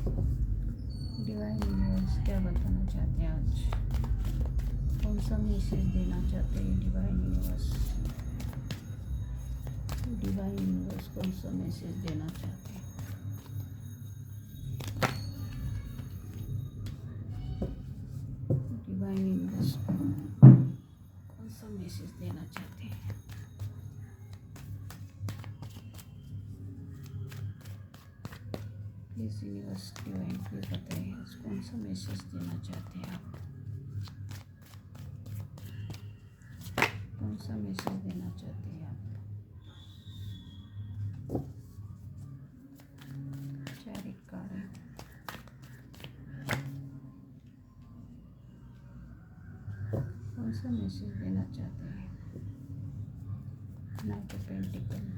Divine universe क्या बताना चाहते हैं आज? कौन सा मैसेज देना चाहते हैं डिवाइन यूनिवर्स? डिवाइन यूनिवर्स कौन सा मैसेज देना चाहते हैं? डिवाइन यूनिवर्स कौन सा मैसेज देना चाहते हैं? प्लीज़ यूनिवर्स डिवाइन प्लीज़ बताइए आज कौन सा मैसेज देना चाहते हैं आप? कौन सा मैसेज देना चाहते हैं आप? चैरिट कार्ड है। कौन सा मैसेज देना चाहते हैं? Night of pentacle.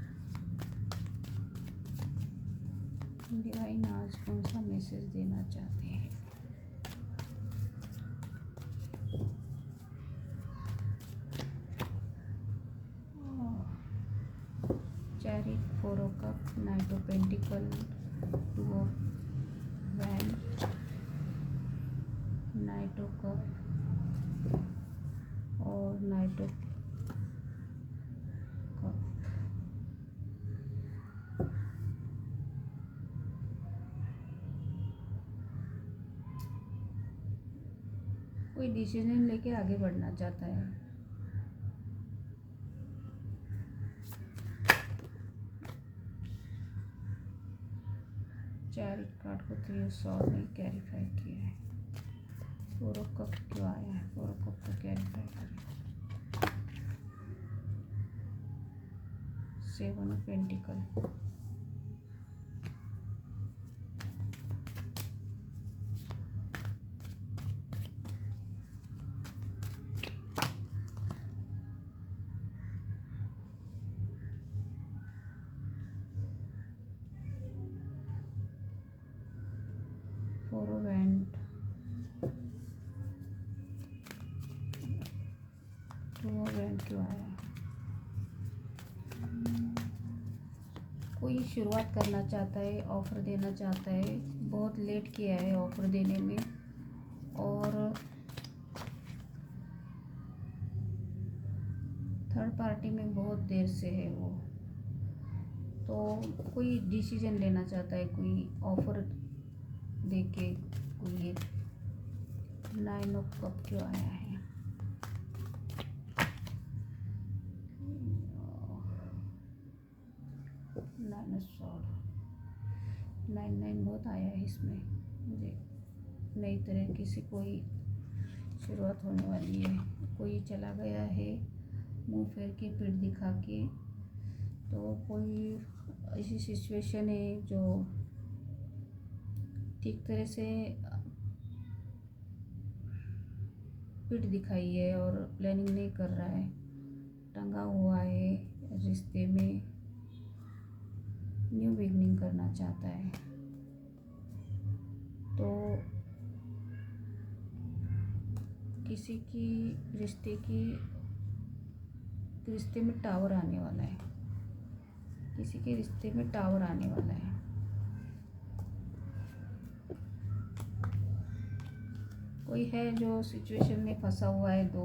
डिवाइन आज कौन सा मैसेज देना चाहते हैं? Chariot, 4 of cup, night of pentacle, 2 of wand, night of cup और नाइट ऑफ कप। कोई डिसीजन लेके आगे बढ़ना चाहता है। चैरिट कार्ड को 3 ऑफ सॉर्ड ने क्लैरिफाई किया है। 4 ऑफ कप क्यों आया है? 4 ऑफ कप को क्लैरिफाई करें। 7 of pentacle, 4 of wand, 2 of wand क्यों आया है? कोई शुरुआत करना चाहता है, ऑफ़र देना चाहता है, बहुत लेट किया है ऑफ़र देने में और थर्ड पार्टी में बहुत देर से है वो। तो कोई डिसीजन लेना चाहता है, कोई ऑफ़र दे के कोई। 9 ऑफ कप क्यों आया है? 9 ऑफ सॉर्ड, 9 बहुत आया है इसमें मुझे। नई तरह की से कोई शुरुआत होने वाली है। कोई चला गया है मुंह फेर के, पीठ दिखा के। तो कोई ऐसी सिचुएशन है जो ठीक तरह से पीठ दिखाई है और प्लानिंग नहीं कर रहा है, टंगा हुआ है रिश्ते में, न्यू बिगनिंग करना चाहता है। तो किसी की रिश्ते में टावर आने वाला है। किसी के रिश्ते में टावर आने वाला है। कोई है जो सिचुएशन में फंसा हुआ है दो,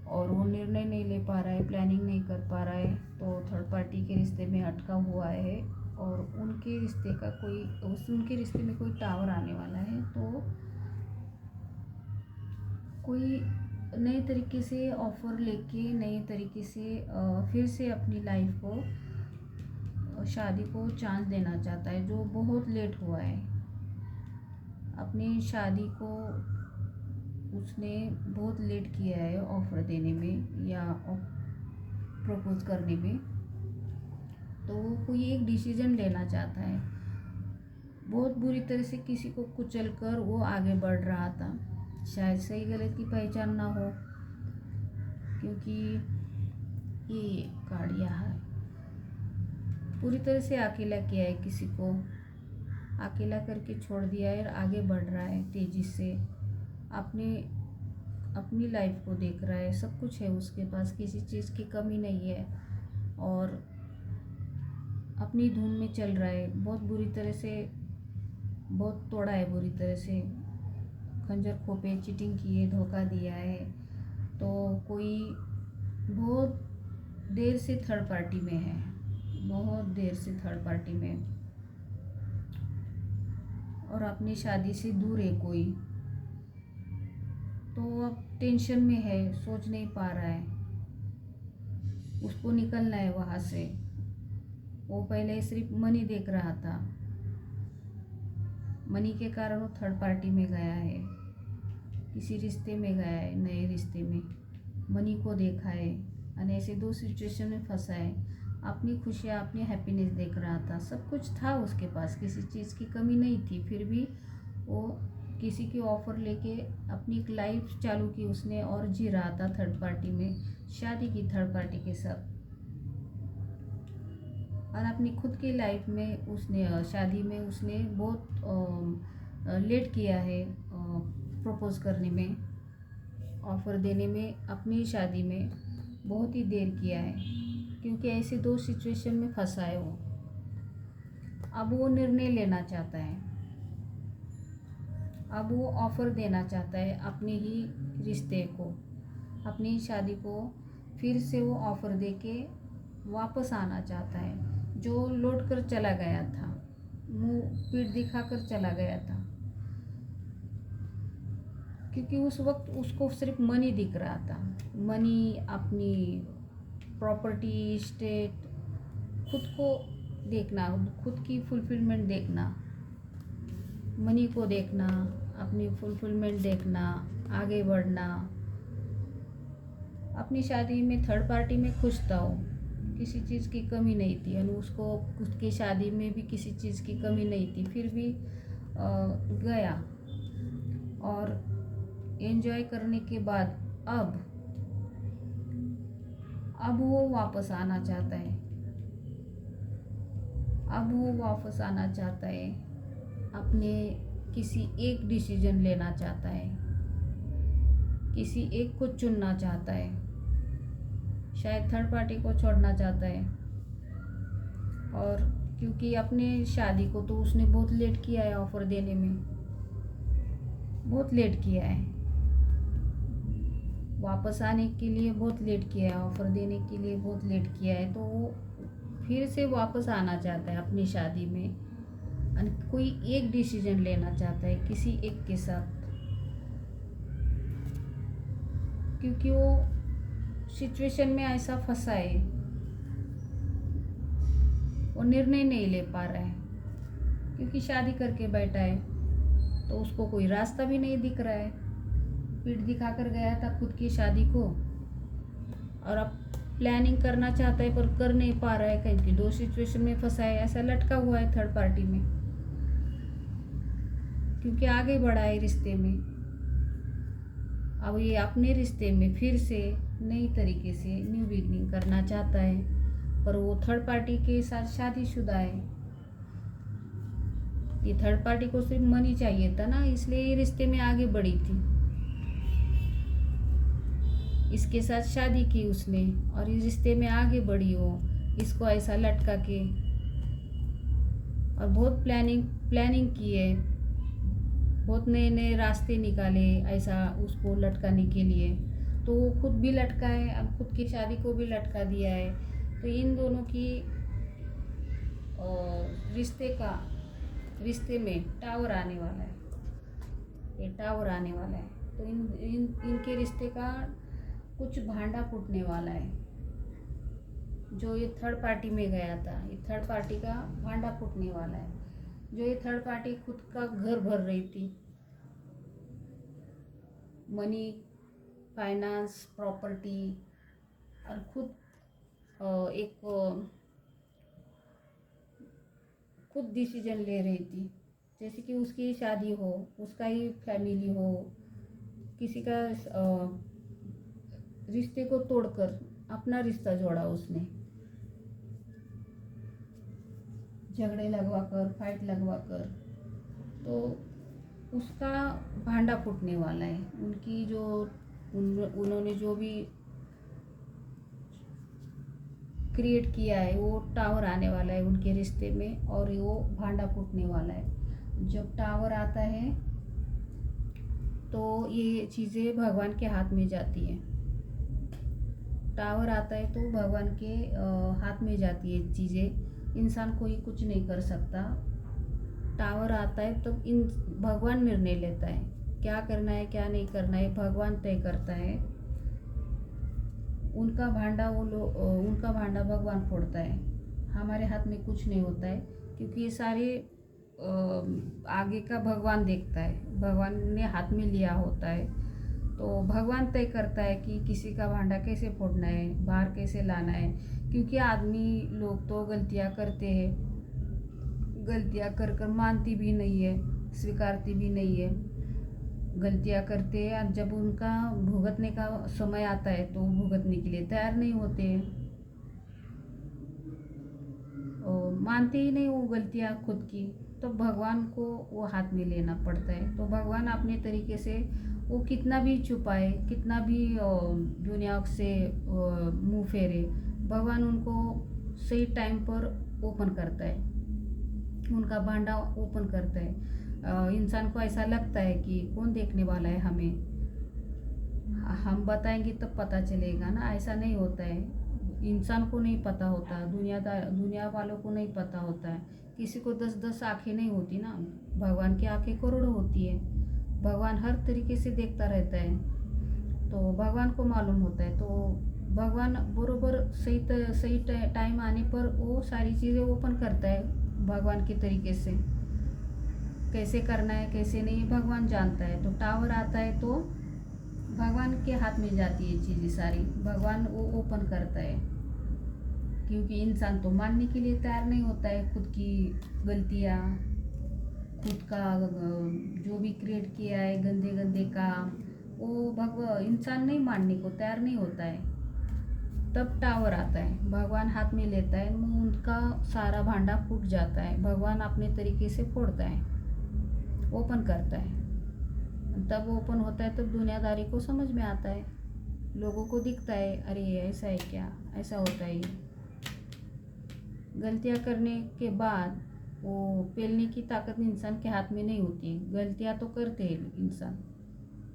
और वो निर्णय नहीं ले पा रहा है, प्लानिंग नहीं कर पा रहा है, तो थर्ड पार्टी के रिश्ते में अटका हुआ है और उनके रिश्ते में कोई टावर आने वाला है। तो कोई नए तरीके से ऑफ़र लेके, नए तरीके से फिर से अपनी लाइफ को, शादी को चांस देना चाहता है, जो बहुत लेट हुआ है। अपनी शादी को उसने बहुत लेट किया है ऑफ़र देने में या प्रपोज करने में। तो कोई एक डिसीजन लेना चाहता है। बहुत बुरी तरह से किसी को कुचल कर वो आगे बढ़ रहा था। शायद सही गलत की पहचान ना हो, क्योंकि ये कार्ड यहाँ पूरी तरह से अकेला किया है, किसी को अकेला करके छोड़ दिया है और आगे बढ़ रहा है तेज़ी से। अपनी लाइफ को देख रहा है, सब कुछ है उसके पास, किसी चीज़ की कमी नहीं है और अपनी धुन में चल रहा है। बहुत बुरी तरह से बहुत तोड़ा है बुरी तरह से, खंजर खोपे, चीटिंग की है, धोखा दिया है। तो कोई बहुत देर से थर्ड पार्टी में है, बहुत देर से थर्ड पार्टी में, और अपनी शादी से दूर है कोई। तो अब टेंशन में है, सोच नहीं पा रहा है, उसको निकलना है वहाँ से। वो पहले सिर्फ मनी देख रहा था, मनी के कारण वो थर्ड पार्टी में गया है, किसी रिश्ते में गया है, नए रिश्ते में मनी को देखा है, और ऐसे दो सिचुएशन में फंसा है। अपनी खुशियाँ, अपनी हैप्पीनेस देख रहा था, सब कुछ था उसके पास, किसी चीज़ की कमी नहीं थी, फिर भी वो किसी की ऑफ़र लेके अपनी एक लाइफ चालू की उसने, और जी रहा था थर्ड पार्टी में, शादी की थर्ड पार्टी के साथ। और अपनी खुद की लाइफ में उसने शादी में उसने बहुत लेट किया है प्रपोज करने में, ऑफ़र देने में, अपनी शादी में बहुत ही देर किया है, क्योंकि ऐसे दो सिचुएशन में फंसा है वो। अब वो निर्णय लेना चाहता है, अब वो ऑफ़र देना चाहता है अपने ही रिश्ते को, अपनी ही शादी को फिर से वो ऑफ़र दे के वापस आना चाहता है। जो लौट कर चला गया था, मुंह पीठ दिखाकर चला गया था, क्योंकि उस वक्त उसको सिर्फ मनी दिख रहा था, मनी, अपनी प्रॉपर्टी, स्टेट, खुद को देखना, खुद की फुलफिलमेंट देखना, मनी को देखना, अपनी फुलफिलमेंट देखना, आगे बढ़ना। अपनी शादी में थर्ड पार्टी में खुश था वो, किसी चीज़ की कमी नहीं थी, और उसको खुद की शादी में भी किसी चीज़ की कमी नहीं थी, फिर भी गया, और एंजॉय करने के बाद अब वो वापस आना चाहता है, अब वो वापस आना चाहता है, अपने किसी एक डिसीजन लेना चाहता है, किसी एक को चुनना चाहता है, शायद थर्ड पार्टी को छोड़ना चाहता है। और क्योंकि अपने शादी को तो उसने बहुत लेट किया है, ऑफ़र देने में बहुत लेट किया है, वापस आने के लिए बहुत लेट किया है, ऑफ़र देने के लिए बहुत लेट किया है। तो वो फिर से वापस आना चाहता है अपनी शादी में, और कोई एक डिसीजन लेना चाहता है किसी एक के साथ, क्योंकि वो सिचुएशन में ऐसा फंसा है, वो निर्णय नहीं ले पा रहा है, क्योंकि शादी करके बैठा है तो उसको कोई रास्ता भी नहीं दिख रहा है। पीठ दिखा कर गया था खुद की शादी को, और अब प्लानिंग करना चाहता है पर कर नहीं पा रहा है, क्योंकि दो सिचुएशन में फंसा है, ऐसा लटका हुआ है थर्ड पार्टी में, क्योंकि आगे बढ़ा है रिश्ते में। अब ये अपने रिश्ते में फिर से नई तरीके से न्यू बिगनिंग करना चाहता है, पर वो थर्ड पार्टी के साथ शादीशुदा है। ये थर्ड पार्टी को सिर्फ मनी चाहिए था ना, इसलिए ये रिश्ते में आगे बढ़ी थी, इसके साथ शादी की उसने, और इस रिश्ते में आगे बढ़ी वो, इसको ऐसा लटका के, और बहुत प्लानिंग की है, बहुत नए नए रास्ते निकाले ऐसा उसको लटकाने के लिए। तो वो खुद भी लटका है, अब खुद की शादी को भी लटका दिया है। तो इन दोनों की रिश्ते में टावर आने वाला है, ये टावर आने वाला है। तो इनके रिश्ते का कुछ भांडा फूटने वाला है, जो ये थर्ड पार्टी में गया था, ये थर्ड पार्टी का भांडा फूटने वाला है। जो ये थर्ड पार्टी खुद का घर भर रही थी, मनी, फाइनेंस, प्रॉपर्टी, और खुद डिसीजन ले रही थी, जैसे कि उसकी शादी हो, उसका ही फैमिली हो, किसी का रिश्ते को तोड़कर अपना रिश्ता जोड़ा उसने, झगड़े लगवाकर, फाइट लगवाकर। तो उसका भांडा फूटने वाला है, उनकी जो उन्होंने जो भी क्रिएट किया है, वो टावर आने वाला है उनके रिश्ते में, और वो भांडा फूटने वाला है। जब टावर आता है तो ये चीज़ें भगवान के हाथ में जाती है। टावर आता है तो भगवान के हाथ में जाती है चीज़ें, इंसान कोई कुछ नहीं कर सकता। टावर आता है तो इन भगवान निर्णय लेता है, क्या करना है क्या नहीं करना है भगवान तय करता है। उनका भांडा उनका भांडा भगवान फोड़ता है, हमारे हाथ में कुछ नहीं होता है, क्योंकि ये सारे आगे का भगवान देखता है, भगवान ने हाथ में लिया होता है। तो भगवान तय करता है कि किसी का भांडा कैसे फोड़ना है, बाहर कैसे लाना है, क्योंकि आदमी लोग तो गलतियां करते हैं, गलतियां कर कर मानती भी नहीं है, स्वीकारती भी नहीं है, गलतियां करते हैं। और जब उनका भुगतने का समय आता है तो भुगतने के लिए तैयार नहीं होते हैं, और मानते ही नहीं वो गलतियां खुद की, तो भगवान को वो हाथ में लेना पड़ता है। तो भगवान अपने तरीके से वो कितना भी छुपाए, कितना भी दुनिया से मुंह फेरे, भगवान उनको सही टाइम पर ओपन करता है, उनका भांडा ओपन करता है। इंसान को ऐसा लगता है कि कौन देखने वाला है हमें, हम बताएंगे तब पता चलेगा ना, ऐसा नहीं होता है। इंसान को नहीं पता होता, दुनिया वालों को नहीं पता होता है, किसी को 10-10 आँखें नहीं होती ना, भगवान की आँखें करोड़ों होती है, भगवान हर तरीके से देखता रहता है, तो भगवान को मालूम होता है। तो भगवान बरोबर सही टाइम आने पर वो सारी चीज़ें ओपन करता है, भगवान के तरीके से कैसे करना है कैसे नहीं भगवान जानता है। तो टावर आता है तो भगवान के हाथ में जाती है चीज़ें सारी, भगवान वो ओपन करता है, क्योंकि इंसान तो मानने के लिए तैयार नहीं होता है खुद की गलतियाँ, खुद का जो भी क्रिएट किया है गंदे गंदे काम, वो इंसान नहीं मानने को तैयार नहीं होता है। तब टावर आता है, भगवान हाथ में लेता है, उनका सारा भांडा फूट जाता है, भगवान अपने तरीके से फोड़ता है, ओपन करता है। तब ओपन होता है तब दुनियादारी को समझ में आता है, लोगों को दिखता है अरे ऐसा है क्या, ऐसा होता है। गलतियां करने के बाद वो पेलने की ताकत इंसान के हाथ में नहीं होती, गलतियां तो करते हैं इंसान,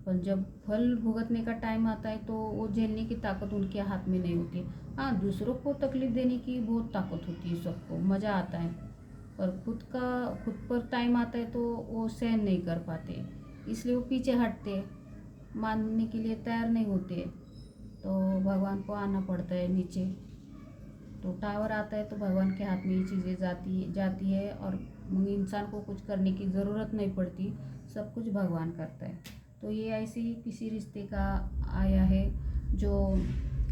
पर जब फल भुगतने का टाइम आता है तो वो झेलने की ताकत उनके हाथ में नहीं होती। हाँ, दूसरों को तकलीफ देने की बहुत ताकत होती है, सबको मज़ा आता है, पर खुद पर टाइम आता है तो वो सहन नहीं कर पाते, इसलिए वो पीछे हटते, मानने के लिए तैयार नहीं होते, तो भगवान को आना पड़ता है नीचे। तो टावर आता है तो भगवान के हाथ में ये चीज़ें जाती है, और इंसान को कुछ करने की ज़रूरत नहीं पड़ती, सब कुछ भगवान करता है। तो ये ऐसे ही किसी रिश्ते का आया है, जो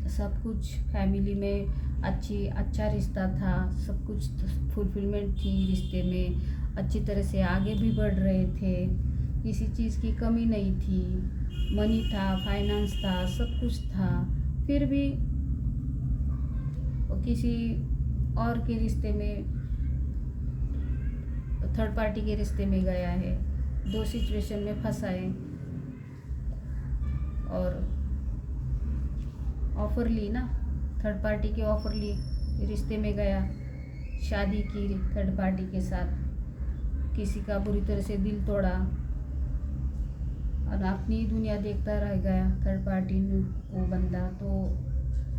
सब कुछ फैमिली में अच्छा रिश्ता था, सब कुछ फुलफिलमेंट थी रिश्ते में, अच्छी तरह से आगे भी बढ़ रहे थे, किसी चीज़ की कमी नहीं थी, मनी था, फाइनेंस था, सब कुछ था, फिर भी किसी और के रिश्ते में, थर्ड पार्टी के रिश्ते में गया है, दो सिचुएशन में फंसा है, और ऑफ़र ली ना, थर्ड पार्टी की ऑफ़र ली, रिश्ते में गया, शादी की थर्ड पार्टी के साथ, किसी का बुरी तरह से दिल तोड़ा, और अपनी दुनिया देखता रह गया थर्ड पार्टी में वो बंदा, तो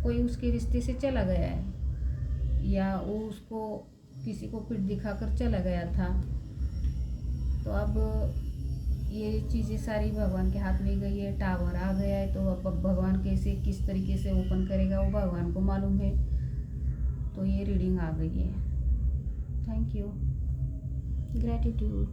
कोई उसके रिश्ते से चला गया है, या वो उसको किसी को पीठ दिखाकर चला गया था। तो अब ये चीज़ें सारी भगवान के हाथ में गई है, टावर आ गया है, तो अब भगवान कैसे किस तरीके से ओपन करेगा वो भगवान को मालूम है। तो ये रीडिंग आ गई है। Thank you, gratitude.